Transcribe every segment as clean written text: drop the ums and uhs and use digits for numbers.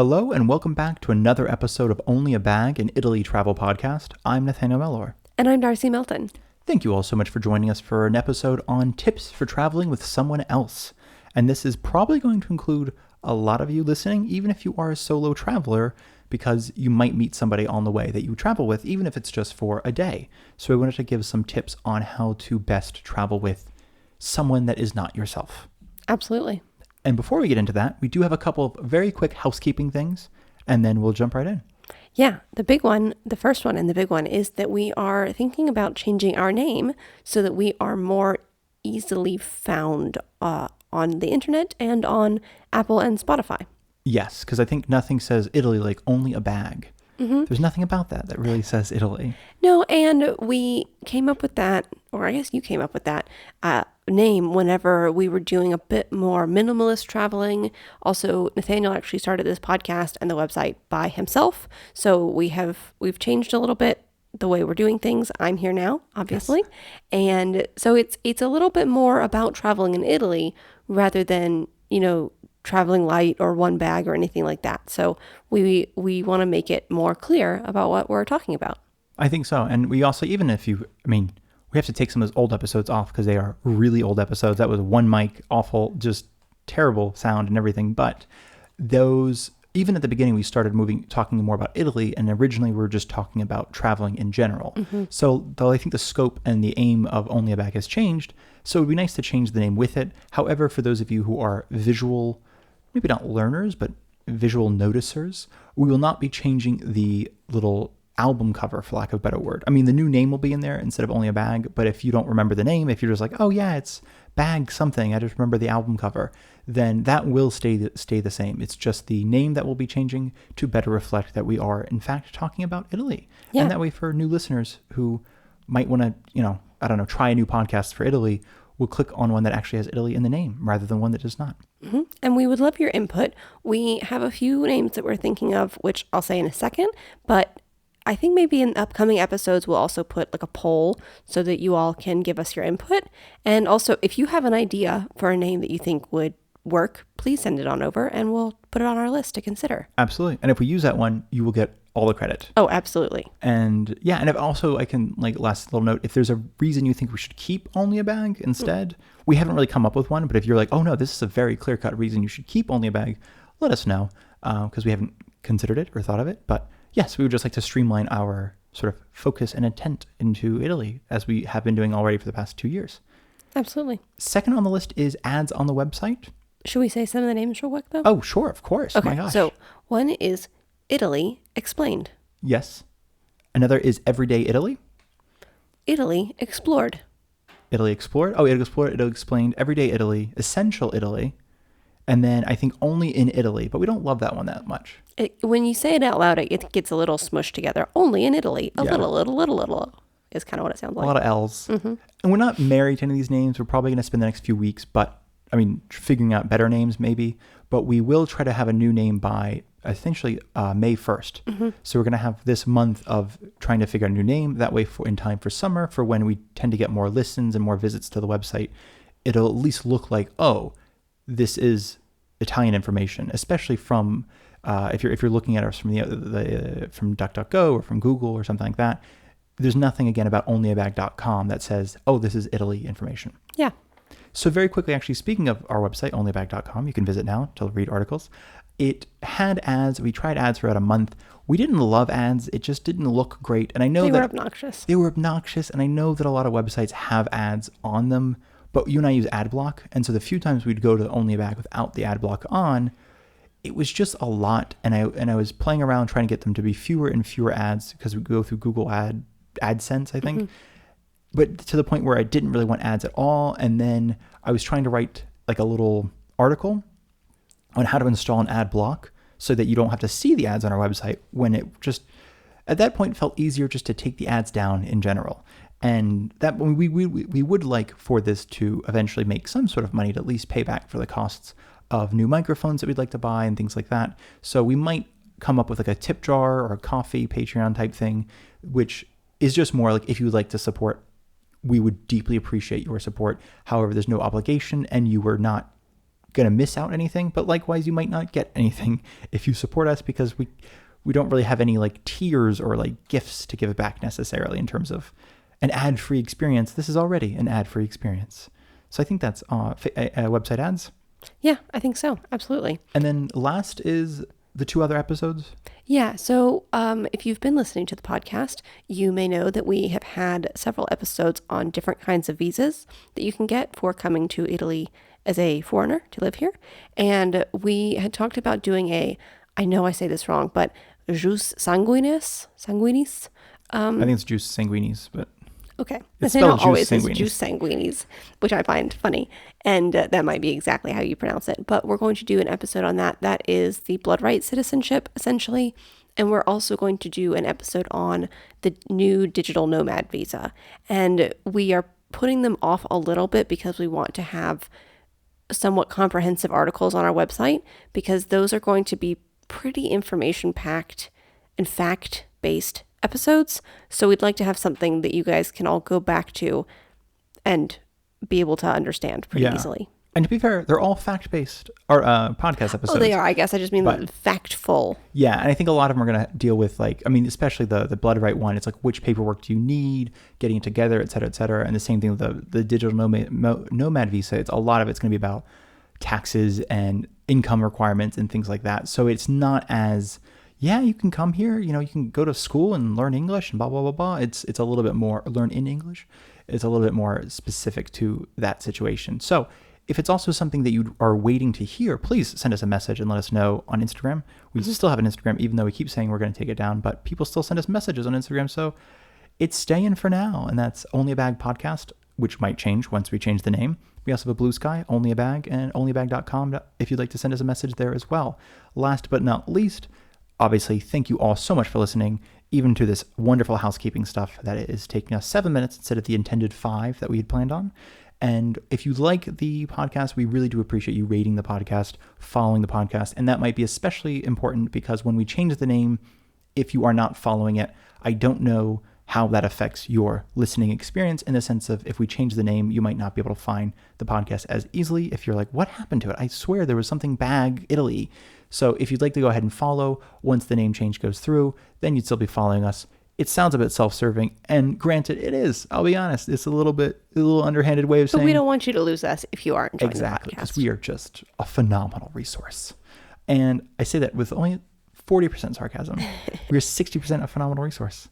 Hello and welcome back to another episode of Only a Bag, an Italy travel podcast. I'm Nathaniel Mellor. And I'm Darcy Melton. Thank you all so much for joining us for an episode on tips for traveling with someone else. And this is probably going to include a lot of you listening, even if you are a solo traveler, because you might meet somebody on the way that you travel with, even if it's just for a day. So I wanted to give some tips on how to best travel with someone that is not yourself. Absolutely. And before we get into that, we do have a couple of very quick housekeeping things, and then we'll jump right in. Yeah, the first one and the big one is that we are thinking about changing our name so that we are more easily found on the internet and on Apple and Spotify. Yes, because I think nothing says Italy like only a bag. Mm-hmm. There's nothing about that really says Italy. No, and we came up with that, or I guess you came up with that name whenever we were doing a bit more minimalist traveling. Also, Nathaniel actually started this podcast and the website by himself. So we've changed a little bit the way we're doing things. I'm here now, obviously. Yes. And so it's a little bit more about traveling in Italy rather than, traveling light or one bag or anything like that. So we want to make it more clear about what we're talking about. I think so. And we also, we have to take some of those old episodes off because they are really old episodes. That was one mic, awful, just terrible sound and everything. But those, even at the beginning, we started talking more about Italy. And originally we were just talking about traveling in general. Mm-hmm. So though I think the scope and the aim of Only a Bag has changed. So it would be nice to change the name with it. However, for those of you who are visual, maybe not learners, but visual noticers, we will not be changing the little album cover, for lack of a better word. I mean, the new name will be in there instead of Only a Bag, but if you don't remember the name, if you're just like, oh yeah, it's bag something, I just remember the album cover, then that will stay the same. It's just the name that will be changing to better reflect that we are, in fact, talking about Italy. Yeah. And that way for new listeners who might want to, try a new podcast for Italy, we'll click on one that actually has Italy in the name rather than one that does not. Mm-hmm. And we would love your input. We have a few names that we're thinking of, which I'll say in a second, but I think maybe in upcoming episodes, we'll also put like a poll so that you all can give us your input. And also, if you have an idea for a name that you think would work, please send it on over and we'll put it on our list to consider. Absolutely. And if we use that one, you will get all the credit. Oh, absolutely. And yeah, and if also I can last little note, if there's a reason you think we should keep Only a Bag instead, we haven't really come up with one, but if you're like, oh no, this is a very clear-cut reason you should keep Only a Bag, let us know, because we haven't considered it or thought of it. But yes, we would just like to streamline our sort of focus and intent into Italy, as we have been doing already for the past 2 years. Absolutely. Second on the list is ads on the website. Should we say some of the names real quick, though? Oh, sure, of course. Okay, oh my gosh. So one is Italy Explained. Yes. Another is Everyday Italy. Italy Explored. Italy Explored. Oh, Italy Explored, Italy Explained, Everyday Italy, Essential Italy, and then I think Only in Italy, but we don't love that one that much. When you say it out loud, it gets a little smushed together. Only in Italy. A little is kind of what it sounds like. A lot of L's. Mm-hmm. And we're not married to any of these names. We're probably going to spend the next few weeks, figuring out better names maybe, but we will try to have a new name by essentially May 1st. Mm-hmm. So we're going to have this month of trying to figure out a new name. That way in time for summer, for when we tend to get more listens and more visits to the website, it'll at least look like, oh, this is Italian information, especially from, if you're looking at us from from DuckDuckGo or from Google or something like that, there's nothing again about onlyabag.com that says, oh, this is Italy information. Yeah. So very quickly, actually, speaking of our website, onlyabag.com, you can visit now to read articles. It had ads. We tried ads for about a month. We didn't love ads. It just didn't look great. And I know they were obnoxious. They were obnoxious. And I know that a lot of websites have ads on them, but you and I use AdBlock. And so the few times we'd go to Only a Bag without the AdBlock on, it was just a lot. And I was playing around trying to get them to be fewer and fewer ads because we go through Google AdSense, I think. Mm-hmm. But to the point where I didn't really want ads at all. And then I was trying to write like a little article on how to install an ad block so that you don't have to see the ads on our website, when it just, at that point, felt easier just to take the ads down in general. And that we would like for this to eventually make some sort of money to at least pay back for the costs of new microphones that we'd like to buy and things like that. So we might come up with like a tip jar or a coffee Patreon type thing, which is just more like, if you would like to support, we would deeply appreciate your support. However, there's no obligation and you were not going to miss out anything, but likewise, you might not get anything if you support us, because we don't really have any like tiers or like gifts to give back necessarily in terms of an ad-free experience. This is already an ad-free experience. So I think that's website ads. Yeah, I think so. Absolutely. And then last is the 2 other episodes. Yeah. So if you've been listening to the podcast, you may know that we have had several episodes on different kinds of visas that you can get for coming to Italy as a foreigner to live here. And we had talked about doing I know I say this wrong, but jus sanguinis? I think it's jus sanguinis, but okay. It's I know spelled always jus is sanguinis. jus sanguinis, which I find funny. And that might be exactly how you pronounce it. But we're going to do an episode on that. That is the blood right citizenship, essentially. And we're also going to do an episode on the new digital nomad visa. And we are putting them off a little bit because we want to have somewhat comprehensive articles on our website, because those are going to be pretty information packed and fact based episodes. So we'd like to have something that you guys can all go back to and be able to understand pretty easily. And to be fair, they're all fact-based or podcast episodes. Oh, they are. I guess I just mean factful. Yeah, and I think a lot of them are going to deal with, like, I mean, especially the blood right one. It's like, which paperwork do you need, getting it together, et cetera, et cetera. And the same thing with the digital nomad visa. A lot of it's going to be about taxes and income requirements and things like that. So it's not as, yeah, you can come here, you can go to school and learn English and blah, blah, blah, blah. It's a little bit more, learn in English. It's a little bit more specific to that situation. So if it's also something that you are waiting to hear, please send us a message and let us know on Instagram. We still have an Instagram, even though we keep saying we're going to take it down, but people still send us messages on Instagram. So it's staying for now. And that's Only a Bag Podcast, which might change once we change the name. We also have a Blue Sky, Only a Bag, and onlyabag.com if you'd like to send us a message there as well. Last but not least, obviously, thank you all so much for listening, even to this wonderful housekeeping stuff that is taking us 7 minutes instead of the intended 5 that we had planned on. And if you like the podcast, we really do appreciate you rating the podcast, following the podcast. And that might be especially important because when we change the name, if you are not following it, I don't know how that affects your listening experience, in the sense of if we change the name, you might not be able to find the podcast as easily. If you're like, what happened to it? I swear there was something Bag Italy. So if you'd like to go ahead and follow once the name change goes through, then you'd still be following us. It sounds a bit self-serving, and granted, it is. I'll be honest, it's a little underhanded way of saying. But we don't want you to lose us if you are enjoying exactly, the because podcast. we are just a phenomenal resource. And I say that with only 40% sarcasm. We're 60% a phenomenal resource.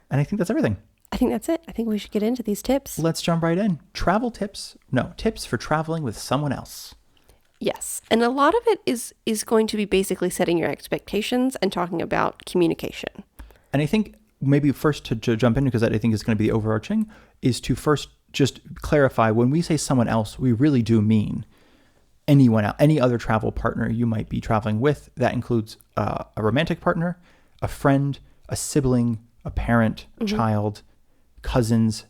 And I think that's everything. I think that's it. I think we should get into these tips. Let's jump right in. Tips for traveling with someone else. Yes. And a lot of it is going to be basically setting your expectations and talking about communication. And I think maybe first to jump in, because I think is going to be the overarching, is to first just clarify, when we say someone else, we really do mean anyone else, any other travel partner you might be traveling with. That includes a romantic partner, a friend, a sibling, a parent, a child, cousins,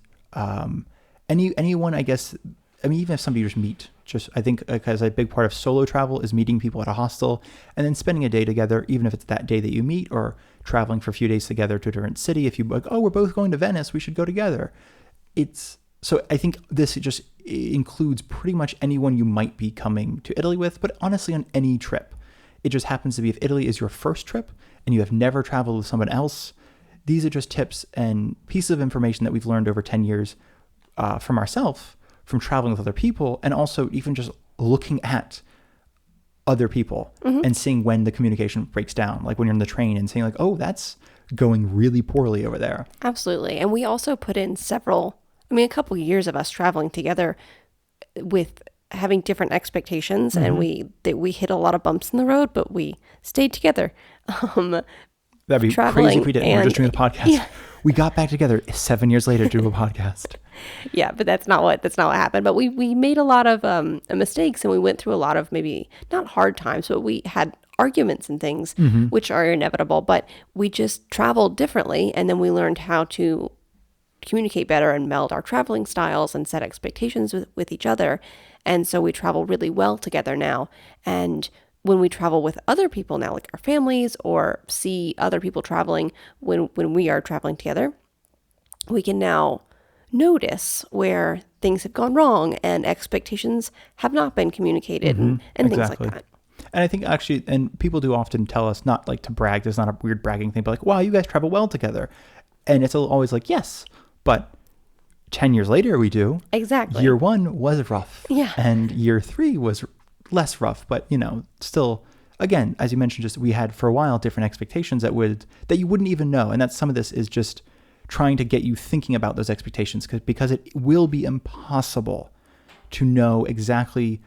anyone, I guess. I mean, even if somebody you just meet, I think because a big part of solo travel is meeting people at a hostel and then spending a day together, even if it's that day that you meet, or traveling for a few days together to a different city. If you like, oh, we're both going to Venice, we should go together. So I think this just includes pretty much anyone you might be coming to Italy with, but honestly on any trip. It just happens to be if Italy is your first trip and you have never traveled with someone else, these are just tips and pieces of information that we've learned over 10 years from ourselves, from traveling with other people, and also even just looking at other people and seeing when the communication breaks down, like when you're in the train and saying like, oh, that's going really poorly over there. Absolutely. And we also put in a couple of years of us traveling together with having different expectations, and we hit a lot of bumps in the road, but we stayed together. That'd be crazy if we didn't. We're just doing a podcast. Yeah. We got back together 7 years later to do a podcast. Yeah, but that's not what happened. But we made a lot of mistakes, and we went through a lot of maybe not hard times, but we had arguments and things, which are inevitable. But we just traveled differently, and then we learned how to communicate better and meld our traveling styles and set expectations with each other. And so we travel really well together now. And when we travel with other people now, like our families, or see other people traveling when we are traveling together, we can now notice where things have gone wrong and expectations have not been communicated and things like that. And I think actually, and people do often tell us, not like to brag, there's not a weird bragging thing, but like, wow, you guys travel well together. And it's always like, yes, but 10 years later we do. Exactly. Year 1 was rough. Yeah. And year 3 was less rough, but still, again, as you mentioned, just we had for a while different expectations that you wouldn't even know. And that's some of this is just trying to get you thinking about those expectations because it will be impossible to know exactly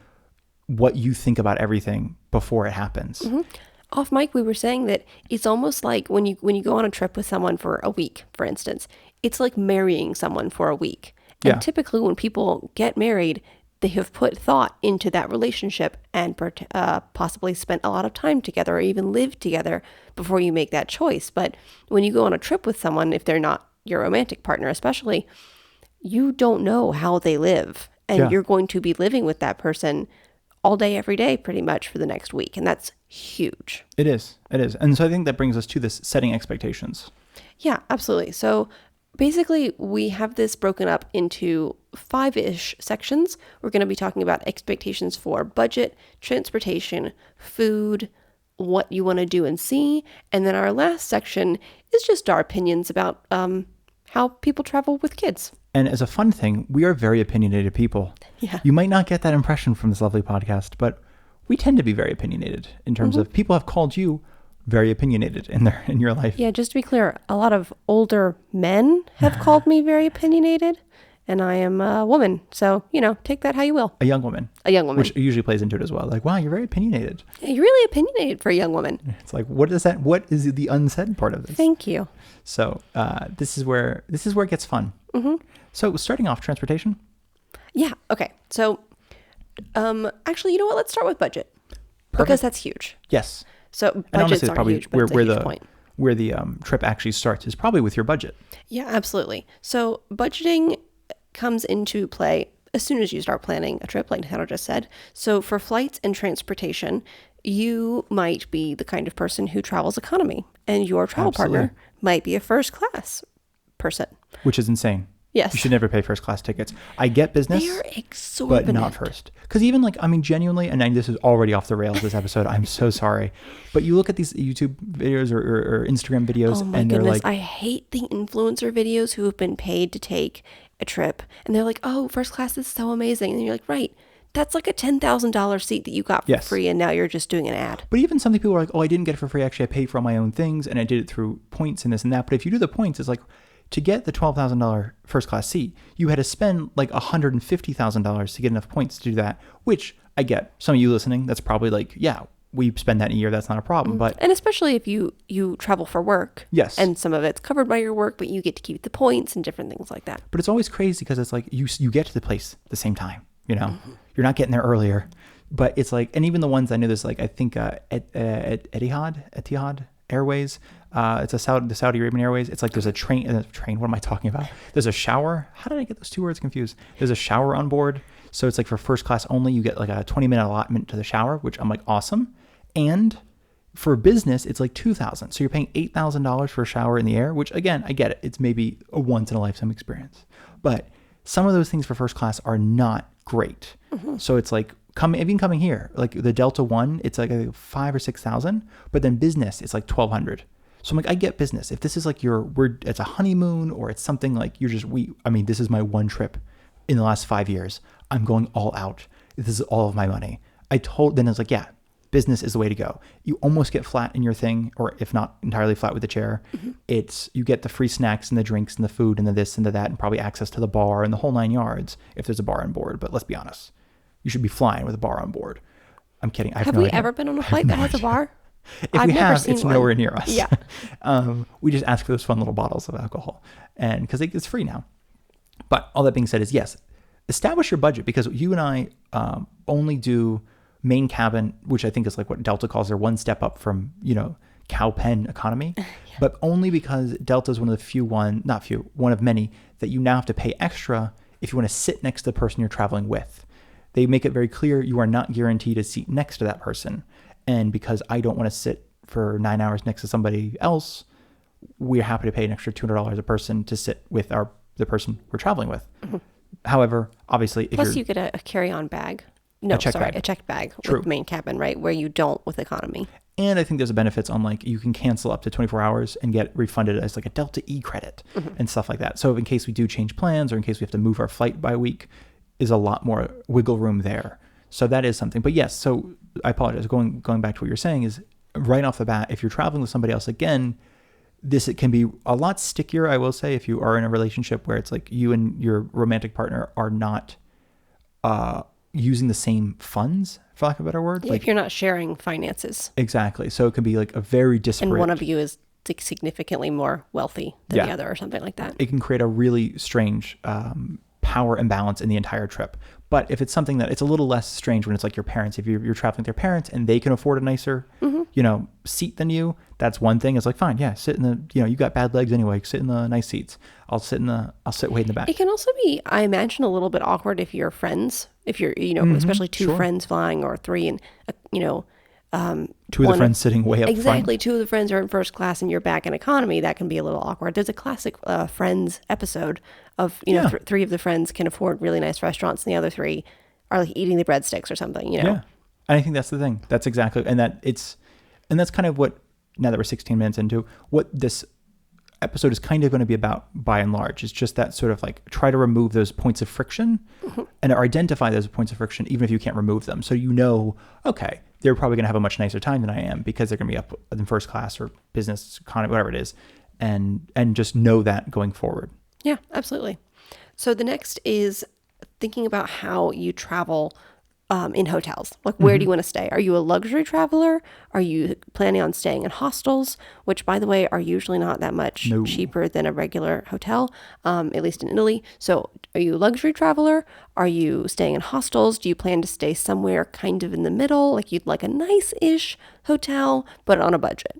what you think about everything before it happens. Off mic, we were saying that it's almost like when you go on a trip with someone for a week, for instance, it's like marrying someone for a week. And Yeah. typically when people get married, they have put thought into that relationship and possibly spent a lot of time together or even lived together before you make that choice. But when you go on a trip with someone, if they're not your romantic partner especially, you don't know how they live. And Yeah. you're going to be living with that person all day, every day, pretty much for the next week. And that's huge. It is. And so I think that brings us to this setting expectations. Yeah, absolutely. So basically, we have this broken up into 5-ish sections. We're going to be talking about expectations for budget, transportation, food, what you want to do and see. And then our last section is just our opinions about how people travel with kids. And as a fun thing, we are very opinionated people. Yeah. You might not get that impression from this lovely podcast, but we tend to be very opinionated in terms of people have called you very opinionated in your life. Yeah, just to be clear, a lot of older men have called me very opinionated, and I am a woman. So, take that how you will. A young woman. A young woman. Which usually plays into it as well. Like, wow, you're very opinionated. You're really opinionated for a young woman. It's like, what is the unsaid part of this? Thank you. So this is where it gets fun. So starting off, transportation. Yeah. Okay. So, actually, you know what? Let's start with budget because that's huge. Yes. So And budgets honestly, aren't probably huge, but it's a huge point. where the trip actually starts is probably with your budget. Yeah, absolutely. So budgeting comes into play as soon as you start planning a trip, like Hannah just said. So for flights and transportation, you might be the kind of person who travels economy, and your travel partner might be a first class person. Which is insane. Yes. You should never pay first class tickets. I get business, They are exorbitant. but not first. Because even genuinely, and this is already off the rails, this episode, I'm so sorry. But you look at these YouTube videos or Instagram videos, Oh my and they're goodness, like, I hate the influencer videos who have been paid to take a trip. And they're like, oh, first class is so amazing. And you're like, right, that's like a $10,000 seat that you got for Yes. free, and now you're just doing an ad. but even some people are like, oh, I didn't get it for free. Actually, I paid for all my own things, and I did it through points and this and that. But if you do the points, it's like, to get the $12,000 first class seat, you had to spend like $150,000 to get enough points to do that, which I get. Some of you listening, that's probably like, yeah, we spend that in a year. That's not a problem. But And especially if you travel for work. Yes. And some of it's covered by your work, but you get to keep the points and different things like that. But it's always crazy because it's like you get to the place at the same time, You're not getting there earlier. But it's like, and even the ones I know, there's like, I think Etihad Airways, it's the Saudi Arabian Airways. It's like there's a train, what am I talking about? There's a shower. How did I get those two words confused? There's a shower on board. So it's like for first class only, you get like a 20-minute allotment to the shower, which I'm like, awesome. And for business, it's like $2,000. So you're paying $8,000 for a shower in the air, which again, I get it. It's maybe a once in a lifetime experience, but some of those things for first class are not great. So it's like even coming here, like the Delta One, it's like $5,000 or $6,000, but then business, it's like $1,200. So I'm like, I get business. If this is like it's a honeymoon or it's something like this is my one trip in the last 5 years. I'm going all out. This is all of my money. Then it's like, yeah, business is the way to go. You almost get flat in your thing, or if not entirely flat with the chair. You get the free snacks and the drinks and the food and the this and the that, and probably access to the bar and the whole 9 yards if there's a bar on board. But let's be honest, you should be flying with a bar on board. I'm kidding. Have we ever been on a flight that has a bar? If I've we never have, seen it's one. nowhere near us. Yeah. We just ask for those fun little bottles of alcohol, and because it's free now. But all that being said is, yes, establish your budget, because you and I only do main cabin, which I think is like what Delta calls their one step up from, cow pen economy, but only because Delta is one of the one of many that you now have to pay extra if you want to sit next to the person you're traveling with. They make it very clear you are not guaranteed a seat next to that person. And because I don't want to sit for 9 hours next to somebody else, we're happy to pay an extra $200 a person to sit with our the person we're traveling with. However, obviously, if Plus, you're you get a carry-on bag. No, checked sorry, bag. a checked bag True. with main cabin, right? Where you don't with economy. and I think there's a benefits on like you can cancel up to 24 hours and get refunded as like a Delta E credit and stuff like that. So in case we do change plans or in case we have to move our flight by a week, is a lot more wiggle room there. So that is something. But yes, so I apologize. Going back to what you're saying is right off the bat, if you're traveling with somebody else again, it can be a lot stickier, I will say, if you are in a relationship where it's like you and your romantic partner are not using the same funds, for lack of a better word. Yeah, like if you're not sharing finances exactly. So it can be like a very disparate. and one of you is like significantly more wealthy than the other or something like that. It can create a really strange power imbalance in the entire trip. But if it's something that it's a little less strange when it's like your parents, if you're traveling with your parents and they can afford a nicer, seat than you, that's one thing. It's like, fine, yeah, sit in the, you got bad legs anyway, sit in the nice seats. I'll sit way in the back. It can also be, I imagine, a little bit awkward if you're friends, if you're, especially two friends flying or three and, two of the friends sitting way up front. Exactly. Two of the friends are in first class and you're back in economy. That can be a little awkward. There's a classic Friends episode of, three of the friends can afford really nice restaurants and the other three are like eating the breadsticks or something, Yeah. And I think that's the thing. That's exactly, and that's kind of what, now that we're 16 minutes into, what this episode is kind of going to be about by and large. It's just that sort of like try to remove those points of friction and identify those points of friction, even if you can't remove them. So okay, they're probably going to have a much nicer time than I am because they're going to be up in first class or business economy, whatever it is. And just know that going forward. Yeah, absolutely. So the next is thinking about how you travel in hotels. Like, where do you want to stay? Are you a luxury traveler? Are you planning on staying in hostels, which, by the way, are usually not that much cheaper than a regular hotel, at least in Italy. So are you a luxury traveler? Are you staying in hostels? Do you plan to stay somewhere kind of in the middle? Like you'd like a nice-ish hotel, but on a budget?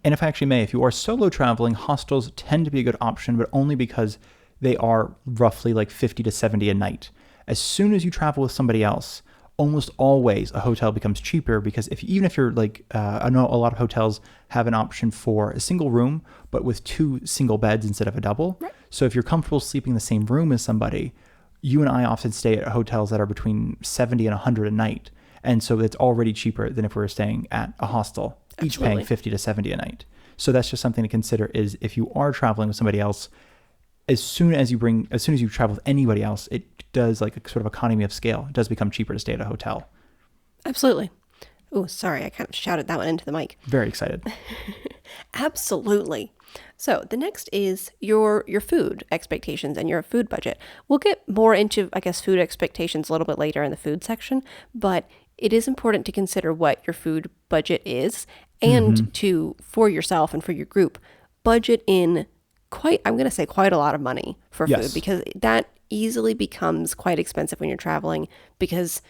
And if I actually may, if you are solo traveling, hostels tend to be a good option, but only because they are roughly like 50 to 70 a night. As soon as you travel with somebody else, almost always a hotel becomes cheaper because even if you're like, I know a lot of hotels have an option for a single room, but with 2 single beds instead of a double. Right. So if you're comfortable sleeping in the same room as somebody, you and I often stay at hotels that are between 70 and 100 a night. And so it's already cheaper than if we were staying at a hostel, each paying 50 to 70 a night. So that's just something to consider is if you are traveling with somebody else, as soon as you travel with anybody else, it does like a sort of economy of scale. It does become cheaper to stay at a hotel. Absolutely. Oh, sorry. I kind of shouted that one into the mic. Very excited. Absolutely. So the next is your food expectations and your food budget. We'll get more into, I guess, food expectations a little bit later in the food section, but it is important to consider what your food budget is and for yourself and for your group, budget in quite a lot of money for food because that easily becomes quite expensive when you're traveling because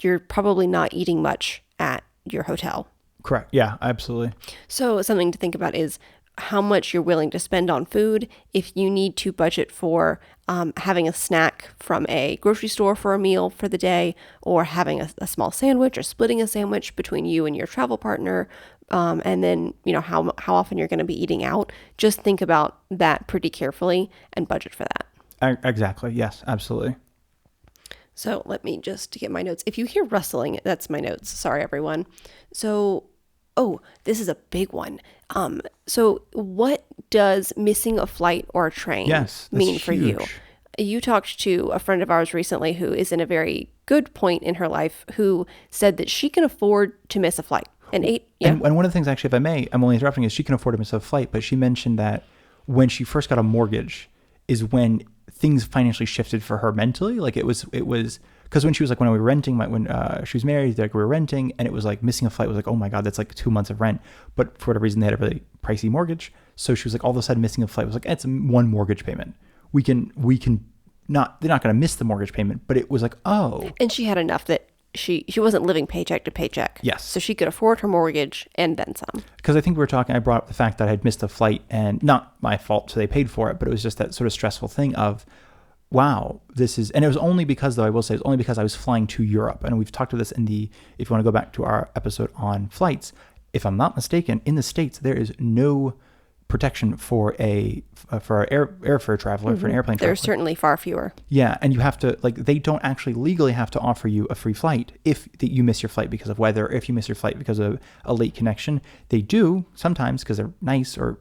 you're probably not eating much at your hotel. Correct. Yeah, absolutely. So something to think about is how much you're willing to spend on food. If you need to budget for having a snack from a grocery store for a meal for the day, or having a small sandwich, or splitting a sandwich between you and your travel partner, and then how often you're going to be eating out, just think about that pretty carefully and budget for that. Exactly. Yes, absolutely. So let me just get my notes. If you hear rustling, that's my notes. Sorry, everyone. So, this is a big one. So what does missing a flight or a train mean for you? You talked to a friend of ours recently who is in a very good point in her life who said that she can afford to miss a flight. And one of the things, actually, if I may, I'm only interrupting, is she can afford to miss a flight, but she mentioned that when she first got a mortgage is when things financially shifted for her mentally. Like it was because when she was like, when we were renting, when she was married, like we were renting, and it was like missing a flight was like, oh my God, that's like 2 months of rent. But for whatever reason, they had a really pricey mortgage. So she was like, all of a sudden missing a flight was like, it's one mortgage payment. We can not, they're not going to miss the mortgage payment, but it was like, oh. And she had enough that she wasn't living paycheck to paycheck. Yes. So she could afford her mortgage and then some. Because I think I brought up the fact that I had missed a flight and not my fault, so they paid for it, but it was just that sort of stressful thing of, wow, and it was only because, though I will say, it's only because I was flying to Europe. And we've talked about this if you want to go back to our episode on flights, if I'm not mistaken, in the States, there is no protection for for an airfare traveler, for an airplane traveler. There's certainly far fewer. Yeah, and you have to, like, they don't actually legally have to offer you a free flight if you miss your flight because of weather, if you miss your flight because of a late connection. They do sometimes because they're nice, or,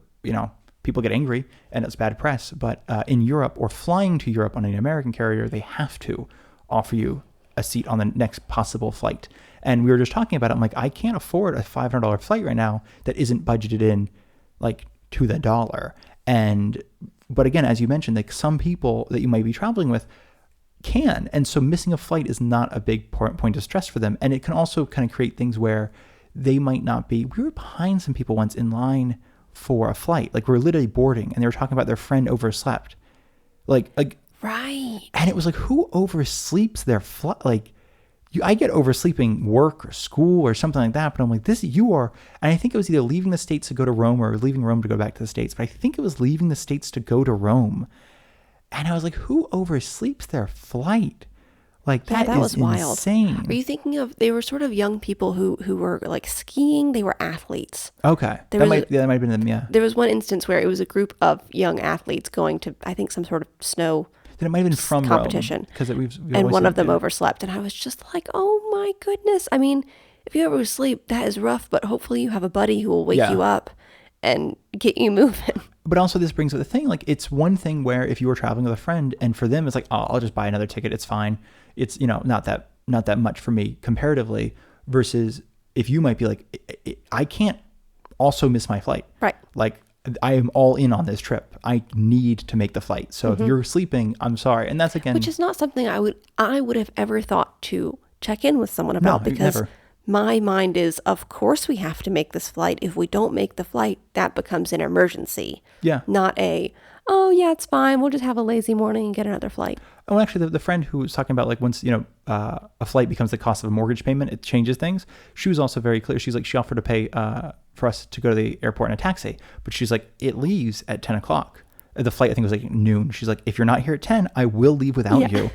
people get angry and it's bad press. But in Europe, or flying to Europe on an American carrier, they have to offer you a seat on the next possible flight. And we were just talking about it. I'm like, I can't afford a $500 flight right now that isn't budgeted in, like, to the dollar. But again, as you mentioned, like, some people that you might be traveling with can, and so missing a flight is not a big point of stress for them. And it can also kind of create things where they might not be. We were behind some people once in line for a flight, like, we were literally boarding, and they were talking about their friend overslept, like right. And it was like, who oversleeps their flight? Like, I get oversleeping work or school or something like that, but I'm like, and I think it was either leaving the States to go to Rome or leaving Rome to go back to the States, but I think it was leaving the States to go to Rome. And I was like, who oversleeps their flight? Like, that was wild. Insane. Are you thinking of, they were sort of young people who were like skiing, they were athletes. Okay. That might have been them, yeah. There was one instance where it was a group of young athletes going to, I think, some sort of snow then it might have been from competition. Rome, and one of them overslept. And I was just like, oh my goodness. I mean, if you oversleep, that is rough, but hopefully you have a buddy who will wake you up and get you moving. But also, this brings up the thing, like, it's one thing where if you were traveling with a friend and for them it's like, oh, I'll just buy another ticket, it's fine. It's, not that much for me comparatively, versus if you might be like, I can't also miss my flight. Right. Like, I am all in on this trip. I need to make the flight. So if you're sleeping, I'm sorry. And that's, again, which is not something I would have ever thought to check in with someone about, because never. My mind is, of course we have to make this flight. If we don't make the flight, that becomes an emergency. Yeah. Not oh yeah, it's fine, we'll just have a lazy morning and get another flight. Oh, actually, the friend who was talking about, like, once, a flight becomes the cost of a mortgage payment, it changes things. She was also very clear. She's like, she offered to pay for us to go to the airport in a taxi, but she's like, it leaves at 10 o'clock. The flight, I think, was like noon. She's like, if you're not here at 10, I will leave without you.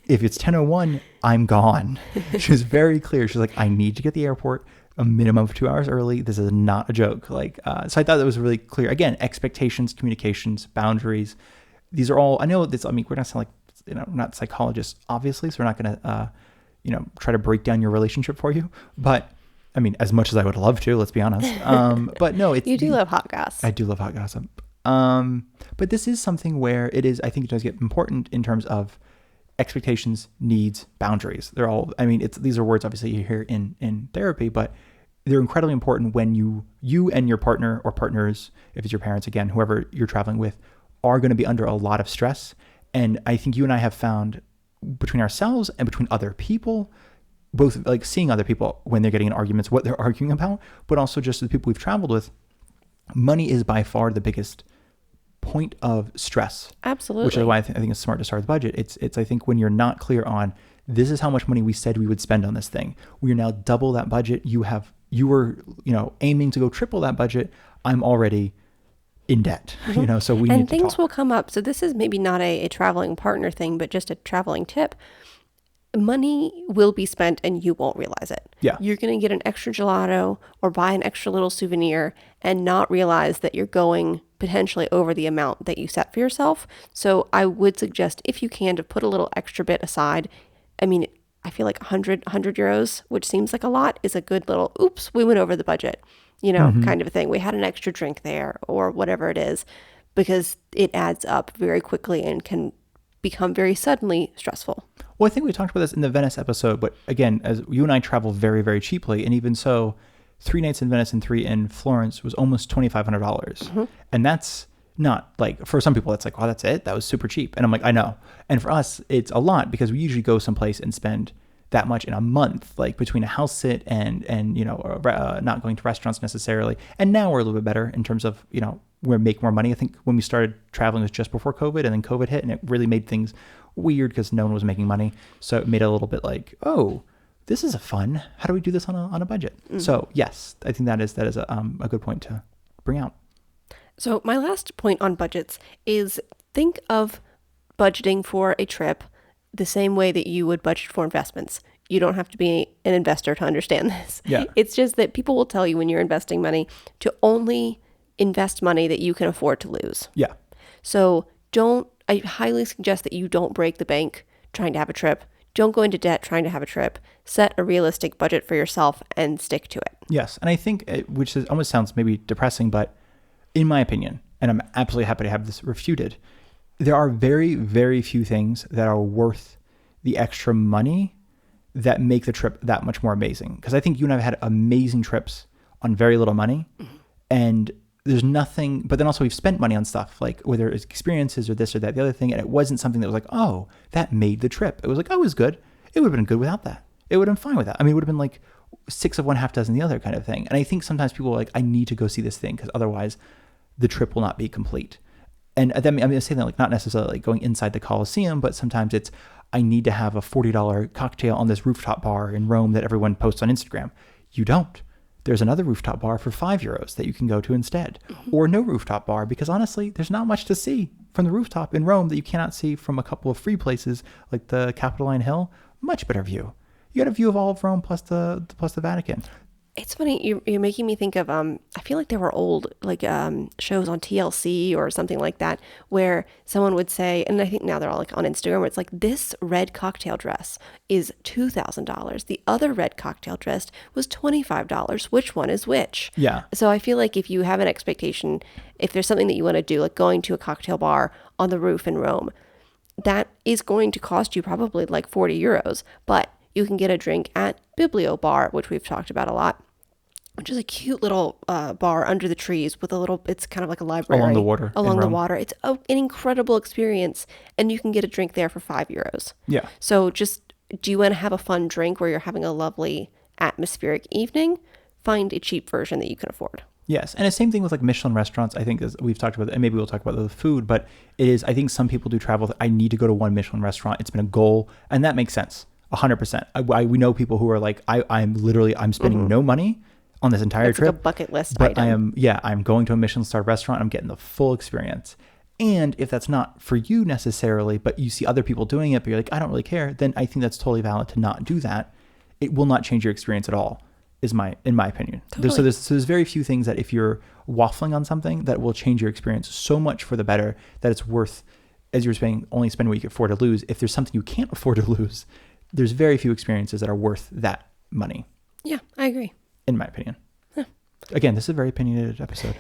If it's 10:01, I'm gone. She was very clear. She's like, I need to get the airport a minimum of 2 hours early. This is not a joke. Like, so I thought that was really clear. Again, expectations, communications, boundaries. These are all, I know this, I mean, we're not sound like, we're not psychologists, obviously, so we're not going to, try to break down your relationship for you. But I mean, as much as I would love to, let's be honest. But no, you do love hot goss. I do love hot gossip. But this is something where I think it does get important in terms of expectations, needs, boundaries. They're all, I mean, these are words obviously you hear in therapy, but they're incredibly important when you and your partner or partners, if it's your parents, again, whoever you're traveling with, are going to be under a lot of stress. And I think you and I have found, between ourselves and between other people, both like seeing other people when they're getting in arguments, what they're arguing about, but also just the people we've traveled with, money is by far the biggest point of stress. Absolutely. Which is why I think it's smart to start with budget. It's I think when you're not clear on, this is how much money we said we would spend on this thing. We are now double that budget. You were aiming to go triple that budget. I'm already in debt. So we need to talk. And things will come up. So this is maybe not a traveling partner thing, but just a traveling tip. Money will be spent and you won't realize it. Yeah. You're going to get an extra gelato or buy an extra little souvenir and not realize that you're going potentially over the amount that you set for yourself. So I would suggest, if you can, to put a little extra bit aside. I mean, I feel like 100 euros, which seems like a lot, is a good little, oops, we went over the budget, kind of a thing. We had an extra drink there or whatever it is, because it adds up very quickly and can become very suddenly stressful. Well, I think we talked about this in the Venice episode, but again, as you and I travel very, very cheaply, and even so, 3 nights in Venice and 3 in Florence was almost $2,500. Mm-hmm. And that's not like, for some people, it's like, oh, that's it? That was super cheap. And I'm like, I know. And for us, it's a lot because we usually go someplace and spend that much in a month, like between a house sit and not going to restaurants necessarily. And now we're a little bit better in terms of, we make more money. I think when we started traveling was just before COVID, and then COVID hit and it really made things weird because no one was making money. So it made it a little bit like, oh, this is fun. How do we do this on a budget? Mm-hmm. So yes, I think that is a good point to bring out. So my last point on budgets is, think of budgeting for a trip the same way that you would budget for investments. You don't have to be an investor to understand this. Yeah. It's just that people will tell you when you're investing money to only invest money that you can afford to lose. Yeah. So I highly suggest that you don't break the bank trying to have a trip. Don't go into debt trying to have a trip. Set a realistic budget for yourself and stick to it. Yes. And I think, which almost sounds maybe depressing, but in my opinion, and I'm absolutely happy to have this refuted, there are very, very few things that are worth the extra money that make the trip that much more amazing. Because I think you and I have had amazing trips on very little money. And there's nothing, but then also we've spent money on stuff like whether it's experiences or this or that, the other thing. And it wasn't something that was like, oh, that made the trip. It was like, oh, it was good. It would have been good without that. It would have been fine with that. I mean, it would have been like 6 of one, half dozen the other kind of thing. And I think sometimes people are like, I need to go see this thing because otherwise the trip will not be complete. And then, I mean, I'm saying that like not necessarily like going inside the Colosseum, but sometimes it's, I need to have a $40 cocktail on this rooftop bar in Rome that everyone posts on Instagram. You don't. There's another rooftop bar for €5 that you can go to instead, or no rooftop bar, because honestly, there's not much to see from the rooftop in Rome that you cannot see from a couple of free places like the Capitoline Hill. Much better view. You got a view of all of Rome plus the Vatican. It's funny, you're making me think of, I feel like there were old like shows on TLC or something like that where someone would say, and I think now they're all like on Instagram, where it's like, this red cocktail dress is $2,000. The other red cocktail dress was $25. Which one is which? Yeah. So I feel like if you have an expectation, if there's something that you want to do, like going to a cocktail bar on the roof in Rome, that is going to cost you probably like €40, but you can get a drink at Biblio Bar, which we've talked about a lot, which is a cute little bar under the trees with a little, it's kind of like a library. Along the water. Along the water. It's an incredible experience, and you can get a drink there for €5. Yeah. So just, do you want to have a fun drink where you're having a lovely atmospheric evening? Find a cheap version that you can afford. Yes. And the same thing with like Michelin restaurants. I think as we've talked about, and maybe we'll talk about the food, but it is, I think some people do travel. I need to go to one Michelin restaurant. It's been a goal, and that makes sense. 100%. We know people who are like, I'm spending no money on this entire trip. Like a bucket list but item. I'm going to a Michelin star restaurant. I'm getting the full experience. And if that's not for you necessarily, but you see other people doing it, but you're like, I don't really care, then I think that's totally valid to not do that. It will not change your experience at all, in my opinion. Totally. There's very few things that if you're waffling on something that will change your experience so much for the better that it's worth, as you were saying, only spend what you can afford to lose. If there's something you can't afford to lose, there's very few experiences that are worth that money. Yeah, I agree. In my opinion. Again, this is a very opinionated episode.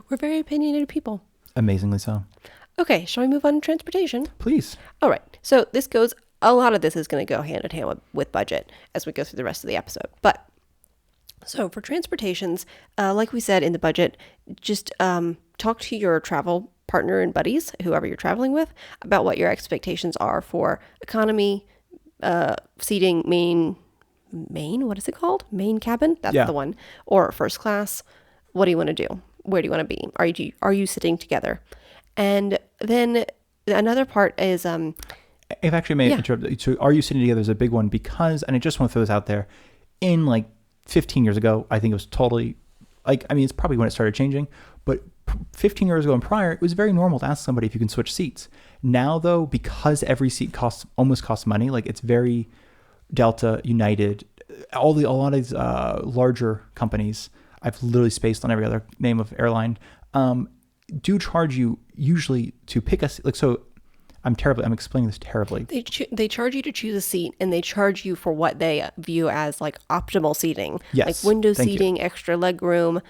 We're very opinionated people. Amazingly so. Okay, shall we move on to transportation? Please. All right. So a lot of this is going to go hand in hand with budget as we go through the rest of the episode. But so for transportations, like we said in the budget, just talk to your travel partner and buddies, whoever you're traveling with, about what your expectations are for economy, seating, main, what is it called? Main cabin? That's the one. Or first class. What do you want to do? Where do you want to be? Are you sitting together? And then another part is if actually may interrupt, so are you sitting together is a big one because, and I just want to throw this out there, in like 15 years ago, I think it was totally like, I mean, it's probably when it started changing, but 15 years ago and prior, it was very normal to ask somebody if you can switch seats. Now though, because every seat almost costs money, like it's very Delta, United, a lot of these larger companies, I've literally spaced on every other name of airline, do charge you usually to pick a seat. Like, so I'm explaining this terribly. They charge you to choose a seat, and they charge you for what they view as like optimal seating. Yes. Like window seating, extra leg room.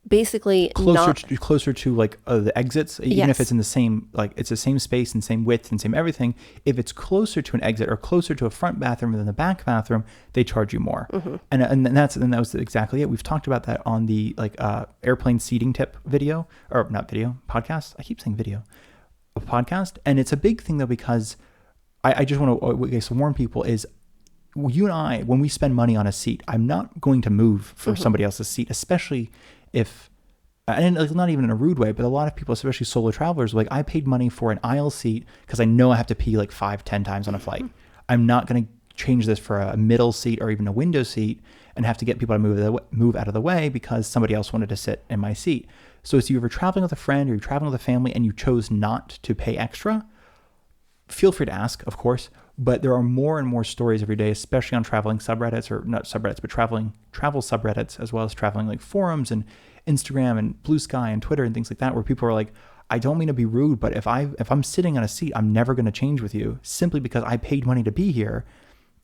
Basically closer to like the exits, even if it's in the same, like it's the same space and same width and same everything. If it's closer to an exit or closer to a front bathroom than the back bathroom, they charge you more. And that was exactly it. We've talked about that on the airplane seating tip video, or not video, podcast. I keep saying video, a podcast. And it's a big thing though, because I just want to warn people is, you and I, when we spend money on a seat, I'm not going to move for somebody else's seat, especially if, and like not even in a rude way, but a lot of people, especially solo travelers, like I paid money for an aisle seat because I know I have to pee like 5-10 times on a flight. I'm not going to change this for a middle seat or even a window seat and have to get people to move out of the way because somebody else wanted to sit in my seat. So if you're traveling with a friend or you're traveling with a family and you chose not to pay extra, feel free to ask, of course. But there are more and more stories every day, especially on traveling subreddits, or not subreddits, but travel subreddits, as well as traveling like forums and Instagram and Blue Sky and Twitter and things like that, where people are like, I don't mean to be rude, but if I'm sitting on a seat, I'm never going to change with you simply because I paid money to be here.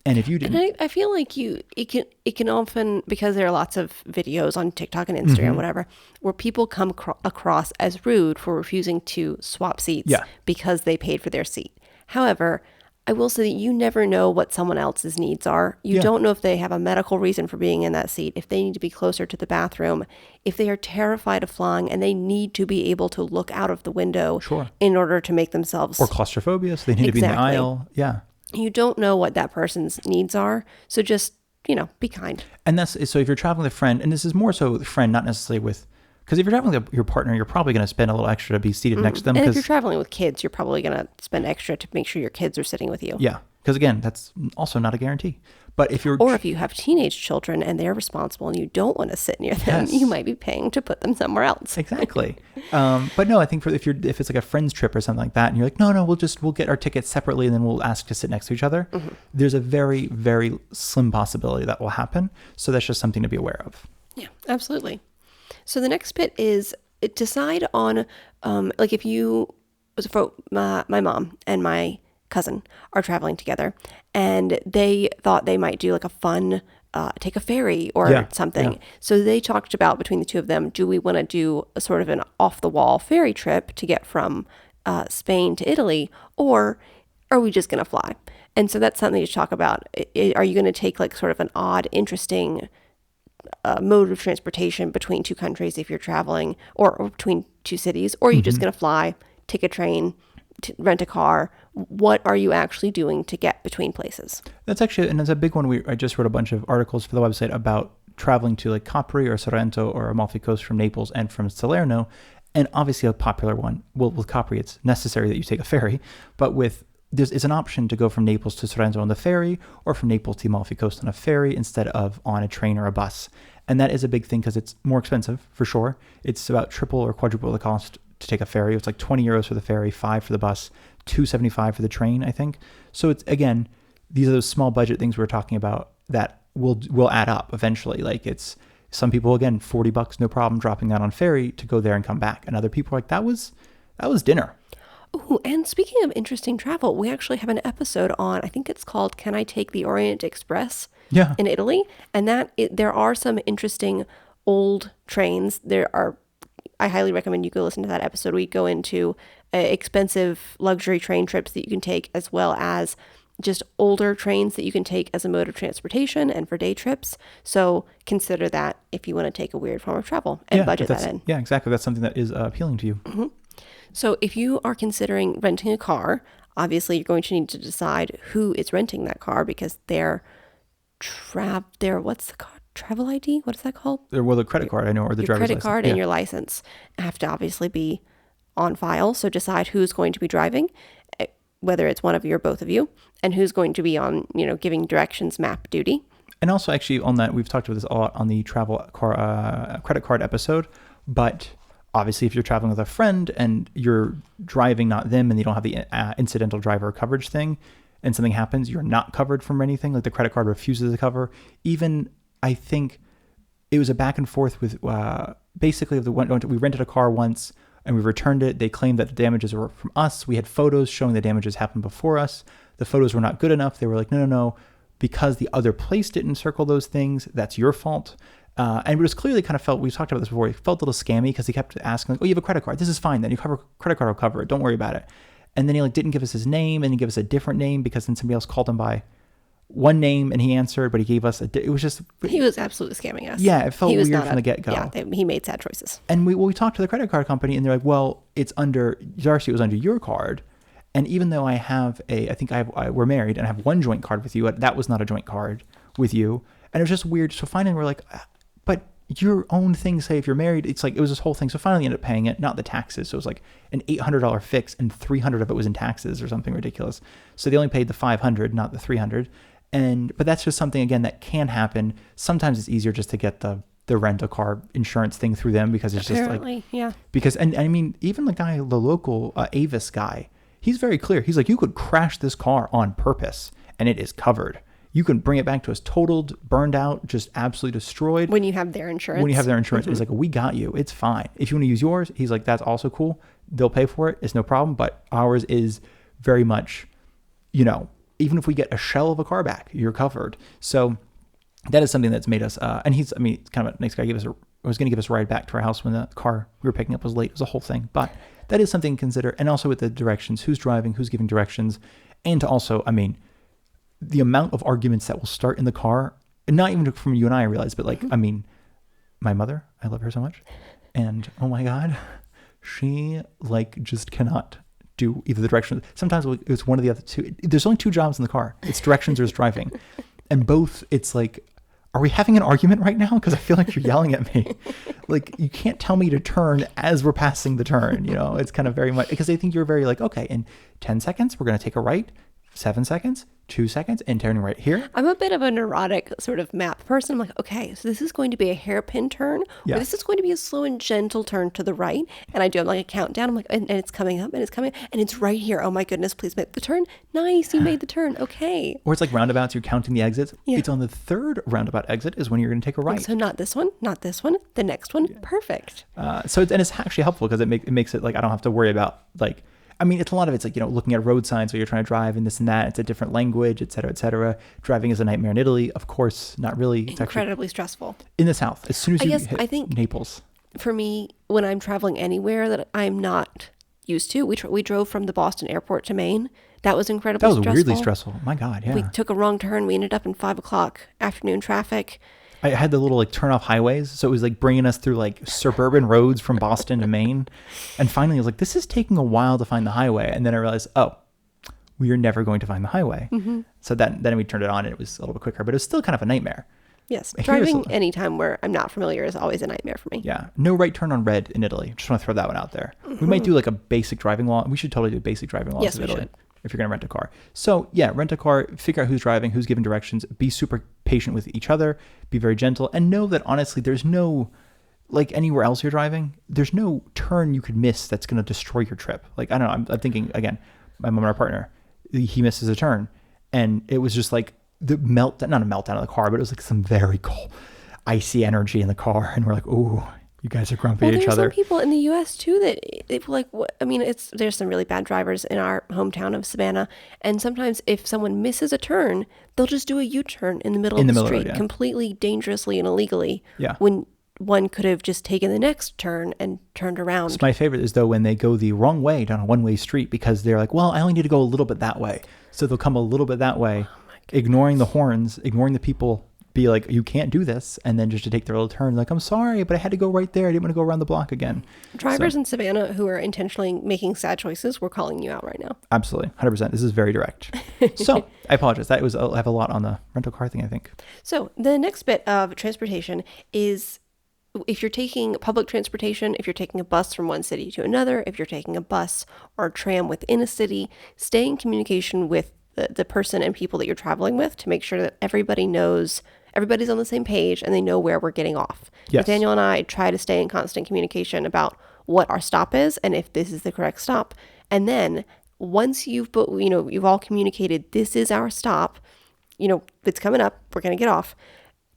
And if you didn't, And I feel like it can often, because there are lots of videos on TikTok and Instagram, whatever, where people come across as rude for refusing to swap seats because they paid for their seat. However, I will say that you never know what someone else's needs are. You don't know if they have a medical reason for being in that seat, if they need to be closer to the bathroom, if they are terrified of flying and they need to be able to look out of the window in order to make themselves... Or claustrophobia, so they need to be in the aisle. Yeah. You don't know what that person's needs are. So just, be kind. And so if you're traveling with a friend, and this is more so with a friend, not necessarily with... Because if you're traveling with your partner, you're probably going to spend a little extra to be seated next to them. And if you're traveling with kids, you're probably going to spend extra to make sure your kids are sitting with you. Yeah. Because again, that's also not a guarantee. But if you're... Or if you have teenage children and they're responsible and you don't want to sit near them, you might be paying to put them somewhere else. Exactly. But no, I think if it's like a friend's trip or something like that, and you're like, no, we'll get our tickets separately and then we'll ask to sit next to each other. There's a very, very slim possibility that will happen. So that's just something to be aware of. Yeah, absolutely. So the next bit is decide on, if you, for my mom and my cousin are traveling together and they thought they might do like a fun, take a ferry or something. Yeah. So they talked about between the two of them, do we want to do a sort of an off the wall ferry trip to get from Spain to Italy, or are we just going to fly? And so that's something to talk about. Are you going to take like sort of an odd, interesting mode of transportation between two countries if you're traveling, or between two cities, or are you just going to fly, take a train, rent a car? What are you actually doing to get between places? That's actually, and that's a big one. I just wrote a bunch of articles for the website about traveling to like Capri or Sorrento or Amalfi Coast from Naples and from Salerno. And obviously a popular one, well, with Capri, it's necessary that you take a ferry, but it's an option to go from Naples to Sorrento on the ferry, or from Naples to Amalfi Coast on a ferry instead of on a train or a bus. And that is a big thing because it's more expensive for sure. It's about triple or quadruple the cost to take a ferry. It's like 20 euros for the ferry, 5 for the bus, 275 for the train, I think. So it's, again, these are those small budget things we're talking about that will add up eventually. Like it's some people, again, $40, no problem dropping that on ferry to go there and come back. And other people are like, that was dinner. Ooh, and speaking of interesting travel, we actually have an episode on, I think it's called Can I Take the Orient Express in Italy? And there are some interesting old trains. I highly recommend you go listen to that episode. We go into expensive luxury train trips that you can take, as well as just older trains that you can take as a mode of transportation and for day trips. So consider that if you want to take a weird form of travel and budget that in. Yeah, exactly. That's something that is appealing to you. Mm-hmm. So if you are considering renting a car, obviously you're going to need to decide who is renting that car, because what's the car? Travel ID? What is that called? Well, the credit card, I know, or the driver's license. Your credit card and your license have to obviously be on file. So decide who's going to be driving, whether it's one of you or both of you, and who's going to be on, giving directions, map duty. And also, actually, on that, we've talked about this a lot on the travel credit card episode, but obviously, if you're traveling with a friend and you're driving, not them, and you don't have the incidental driver coverage thing, and something happens, you're not covered from anything, like the credit card refuses to cover. Even, I think, it was a back and forth with, basically, we rented a car once, and we returned it. They claimed that the damages were from us. We had photos showing the damages happened before us. The photos were not good enough. They were like, no, because the other place didn't circle those things, that's your fault. And it was clearly kind of felt, we talked about this before, he felt a little scammy because he kept asking, like, oh, you have a credit card. This is fine. Then credit card will cover it. Don't worry about it. And then he didn't give us his name, and he gave us a different name because then somebody else called him by one name and he answered, but he gave us it was just... He was absolutely scamming us. Yeah, it felt weird from the get-go. Yeah, he made sad choices. And we talked to the credit card company, and they're like, well, it's under, Darcy, it was under your card. And even though we're married and I have one joint card with you, that was not a joint card with you. And it was just weird. So finally we're like, but your own thing, say if you're married, it's like, it was this whole thing. So finally ended up paying it, not the taxes. So it was like an $800 fix and $300 of it was in taxes or something ridiculous. So they only paid the $500, not the $300. But that's just something, again, that can happen. Sometimes it's easier just to get the rental car insurance thing through them, because it's apparently, just like, yeah. Because, and I mean, even the local Avis guy, he's very clear. He's like, you could crash this car on purpose and it is covered. You can bring it back to us totaled, burned out, just absolutely destroyed. When you have their insurance. When you have their insurance, it's like, we got you. It's fine. If you want to use yours, he's like, that's also cool. They'll pay for it. It's no problem. But ours is very much, even if we get a shell of a car back, you're covered. So that is something that's made us, and he's kind of a nice guy. Was going to give us a ride back to our house when the car we were picking up was late. It was a whole thing. But that is something to consider. And also with the directions, who's driving, who's giving directions. And to also, the amount of arguments that will start in the car, and not even from you and I realize, but my mother, I love her so much. And oh my God, she just cannot do either the directions. Sometimes it's one of the other two. There's only two jobs in the car. It's directions or it's driving. And both, it's like, are we having an argument right now? Because I feel like you're yelling at me. You can't tell me to turn as we're passing the turn. It's kind of very much, because they think you're very okay, in 10 seconds, we're going to take a right, 7 seconds, 2 seconds, and turning right here. I'm a bit of a neurotic sort of map person. I'm like, okay, so this is going to be a hairpin turn, or this is going to be a slow and gentle turn to the right. And I do have a countdown. I'm like, and it's coming up, and it's coming, and it's right here. Oh my goodness, please make the turn. Nice, you made the turn. Okay. Or it's like roundabouts, you're counting the exits. Yeah. It's on the third roundabout exit is when you're going to take a right. So not this one, the next one. Yeah. Perfect. So it's actually helpful because it makes it I don't have to worry about it's a lot of it's looking at road signs while you're trying to drive and this and that. It's a different language, et cetera, et cetera. Driving is a nightmare in Italy. Of course, not really. It's incredibly stressful. In the South, as soon as I think Naples. For me, when I'm traveling anywhere that I'm not used to, we drove from the Boston airport to Maine. That was incredibly stressful. That was weirdly stressful. My God, yeah. We took a wrong turn. We ended up in 5 o'clock afternoon traffic. I had the little turn off highways. So it was bringing us through suburban roads from Boston to Maine. And finally I was like, this is taking a while to find the highway. And then I realized, we are never going to find the highway. Mm-hmm. So then we turned it on and it was a little bit quicker, but it was still kind of a nightmare. Yes. Driving anytime where I'm not familiar is always a nightmare for me. Yeah. No right turn on red in Italy. Just want to throw that one out there. Mm-hmm. We might do a basic driving law. We should totally do basic driving laws of Italy. Should. If you're going to rent a car. So yeah, rent a car, figure out who's driving, who's giving directions, be super patient with each other, be very gentle, and know that honestly, there's no, anywhere else you're driving, there's no turn you could miss that's going to destroy your trip. I don't know, I'm thinking, again, my mom and our partner, he misses a turn, and it was just the not a meltdown of the car, but it was some very cold, icy energy in the car, and we're like, ooh, you guys are grumpy at each other. There's some people in the U.S. too that there's some really bad drivers in our hometown of Savannah, and sometimes if someone misses a turn, they'll just do a U-turn in the middle of the street, completely dangerously and illegally. Yeah. When one could have just taken the next turn and turned around. So my favorite is though when they go the wrong way down a one-way street because they're like, well, I only need to go a little bit that way, so they'll come a little bit that way, ignoring the horns, ignoring the people. Be like, you can't do this, and then just to take their little turn, I'm sorry, but I had to go right there. I didn't want to go around the block again. Drivers in Savannah who are intentionally making sad choices, we're calling you out right now. Absolutely, 100%. This is very direct. So I apologize. I have a lot on the rental car thing, I think. So the next bit of transportation is if you're taking public transportation, if you're taking a bus from one city to another, if you're taking a bus or a tram within a city, stay in communication with the person and people that you're traveling with to make sure that everybody's on the same page and they know where we're getting off. Yes. Daniel and I try to stay in constant communication about what our stop is and if this is the correct stop. And then once you've all communicated, this is our stop, it's coming up, we're going to get off.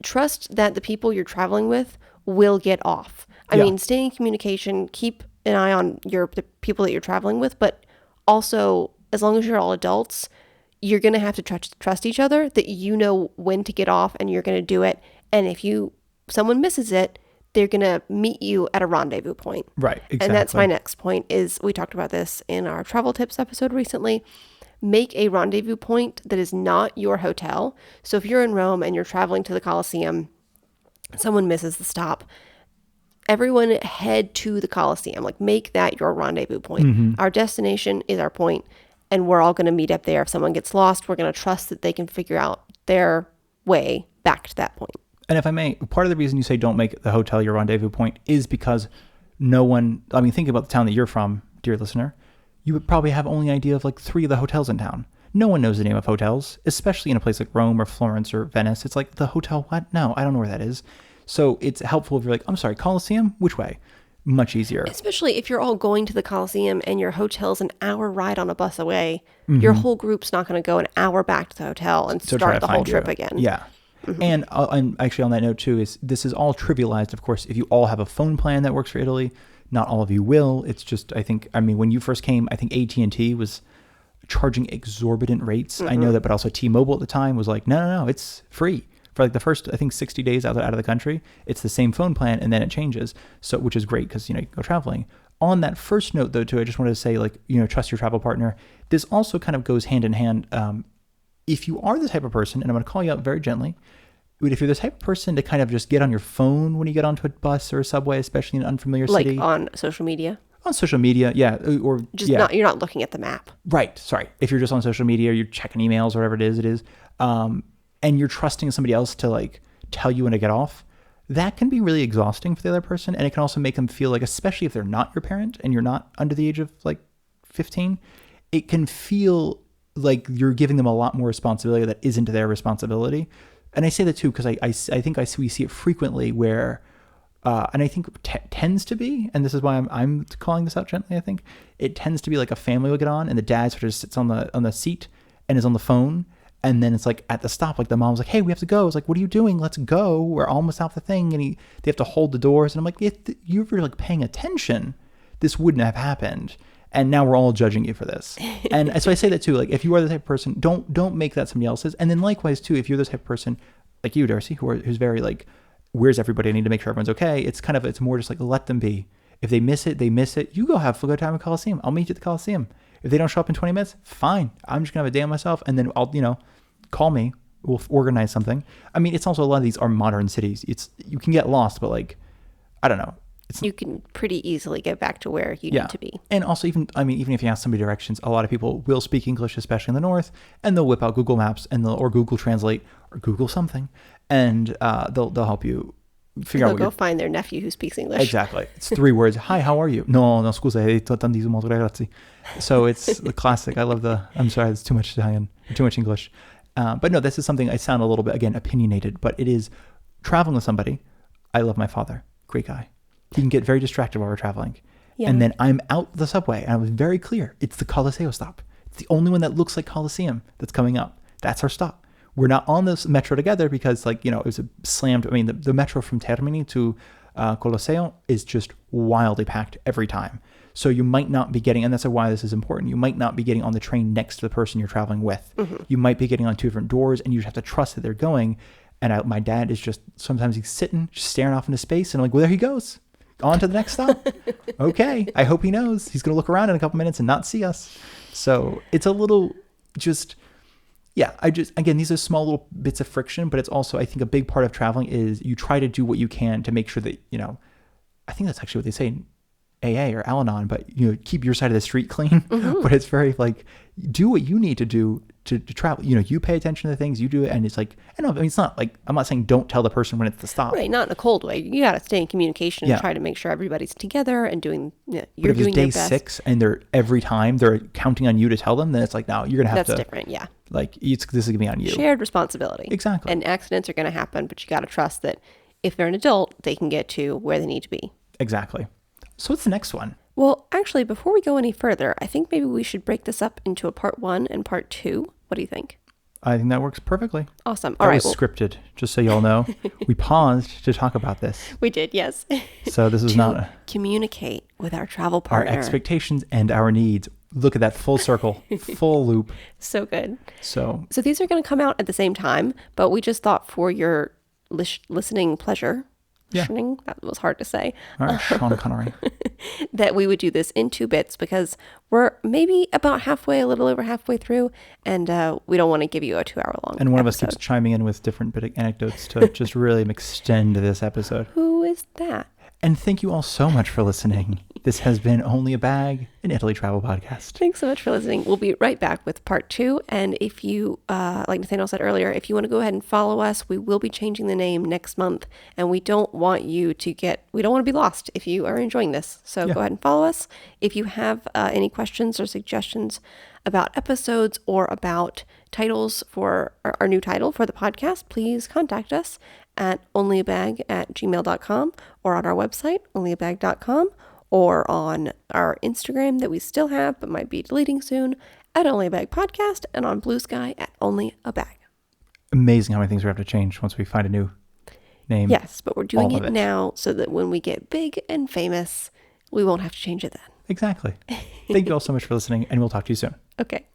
Trust that the people you're traveling with will get off. I mean, stay in communication, keep an eye on the people that you're traveling with, but also as long as you're all adults, you're going to have to trust each other that you know when to get off and you're going to do it. And if someone misses it, they're going to meet you at a rendezvous point. Right, exactly. And that's my next point is we talked about this in our travel tips episode recently. Make a rendezvous point that is not your hotel. So if you're in Rome and you're traveling to the Colosseum, someone misses the stop, everyone head to the Colosseum. Make that your rendezvous point. Mm-hmm. Our destination is our point. And we're all going to meet up there. If someone gets lost, we're going to trust that they can figure out their way back to that point. And if I may, part of the reason you say don't make the hotel your rendezvous point is because think about the town that you're from, dear listener. You would probably have only idea of 3 of the hotels in town. No one knows the name of hotels, especially in a place like Rome or Florence or Venice. It's the hotel, what? No, I don't know where that is. So it's helpful if you're I'm sorry, Colosseum? Which way? much easier. Especially if you're all going to the Coliseum and your hotel's an hour ride on a bus away, your whole group's not going to go an hour back to the hotel and So try start to the whole find trip you. again. Yeah. And actually on that note too, is this is all trivialized, of course, if you all have a phone plan that works for Italy. Not all of you will. It's just, when you first came, I think AT&T was charging exorbitant rates. I know that, but also T-Mobile at the time was like, no, it's free. For like the first, I think 60 days out of the country, it's the same phone plan and then it changes. So, which is great because, you can go traveling. On that first note though, too, I just wanted to say trust your travel partner. This also kind of goes hand in hand. If you are the type of person, and I'm going to call you out very gently, but if you're the type of person to kind of just get on your phone when you get onto a bus or a subway, especially in an unfamiliar city. Like on social media? On social media, yeah. Or just you're not looking at the map. Right. Sorry. If you're just on social media, you're checking emails or whatever it is. And you're trusting somebody else to like tell you when to get off, that can be really exhausting for the other person. And it can also make them feel like, especially if they're not your parent and you're not under the age of like 15, it can feel like you're giving them a lot more responsibility that isn't their responsibility. And I say that too, because I think we see it frequently where, and I think tends to be, and this is why I'm calling this out gently, I think, it tends to be like a family will get on and the dad sort of sits on the seat and is on the phone. And then it's like at the stop, like the mom's like, hey, we have to go. It's like, what are you doing? Let's go. We're almost out the thing. And they have to hold the doors. And I'm like, if you were like paying attention, this wouldn't have happened. And now we're all judging you for this. And so I say that too, like if you are the type of person, don't make that somebody else's. And then likewise too, if you're the type of person like you, Darcy, who's very like, where's everybody? I need to make sure everyone's okay. It's more just like, let them be. If they miss it, they miss it. You go have a good time at Coliseum. I'll meet you at the Coliseum. If they don't show up in 20 minutes, fine. I'm just going to have a day on myself. And then I'll, call me. We'll organize something. I mean, it's also a lot of these are modern cities. You can get lost, but like, I don't know. You can pretty easily get back to where you need to be. And also even if you ask somebody directions, a lot of people will speak English, especially in the north, and they'll whip out Google Maps or Google Translate or Google something, and they'll help you figure out. They'll go find their nephew who speaks English. Exactly. It's 3 words. Hi, how are you? No, scusa, tantissimo grazie. So it's the classic. I love I'm sorry, it's too much Italian, too much English. But no, this is something I sound a little bit, again, opinionated, but it is traveling with somebody. I love my father. Great guy. He can get very distracted while we're traveling. Yeah. And then I'm out the subway and I was very clear. It's the Coliseo stop. It's the only one that looks like Coliseum that's coming up. That's our stop. We're not on this metro together because it was a slammed, the metro from Termini to Coliseo is just wildly packed every time. So you might not be getting, and that's why this is important, you might not be getting on the train next to the person you're traveling with. Mm-hmm. You might be getting on 2 different doors and you just have to trust that they're going. And my dad is just, sometimes he's sitting, just staring off into space. And I'm like, well, there he goes. On to the next stop. Okay. I hope he knows. He's going to look around in a couple minutes and not see us. So it's a little again, these are small little bits of friction, but it's also, I think a big part of traveling is you try to do what you can to make sure that, I think that's actually what they say in AA or Al-Anon, but keep your side of the street clean. Mm-hmm. But it's very like, do what you need to do to travel. You pay attention to the things, you do it, and it's like, it's not like, I'm not saying don't tell the person when it's the stop. Right, not in a cold way. You got to stay in communication and try to make sure everybody's together and doing. You're doing your best. Day 6 and every time they're counting on you to tell them, then it's like, no, you're gonna have to. That's different, yeah. Like this is gonna be on you. Shared responsibility. Exactly. And accidents are gonna happen, but you got to trust that if they're an adult, they can get to where they need to be. Exactly. So what's the next one? Well, actually, before we go any further, I think maybe we should break this up into a part 1 and part 2. What do you think? I think that works perfectly. Awesome. All right. That was scripted, just so y'all know. We paused to talk about this. We did, yes. So this is not communicate with our travel partner. Our expectations and our needs. Look at that full circle, full loop. So good. So these are going to come out at the same time, but we just thought for your listening pleasure. Yeah. That was hard to say. All right, Sean Connery. That we would do this in 2 bits because we're maybe about a little over halfway through, and we don't want to give you a 2-hour long And one episode. of us keeps chiming in with different bit of anecdotes to just really extend this episode. Who is that? And thank you all so much for listening. This has been Only a Bag, an Italy travel podcast. Thanks so much for listening. We'll be right back with part 2. And if you, like Nathaniel said earlier, if you want to go ahead and follow us, we will be changing the name next month. And we don't want you to we don't want to be lost if you are enjoying this. So go ahead and follow us. If you have any questions or suggestions about episodes or about titles for our new title for the podcast, please contact us at onlyabag@gmail.com, or on our website, onlyabag.com, or on our Instagram that we still have but might be deleting soon, at onlyabag podcast, and on Blue Sky at onlyabag. Amazing how many things we have to change once we find a new name. Yes, but we're doing All of it now so that when we get big and famous, we won't have to change it then. Exactly. Thank you all so much for listening, and we'll talk to you soon. Okay.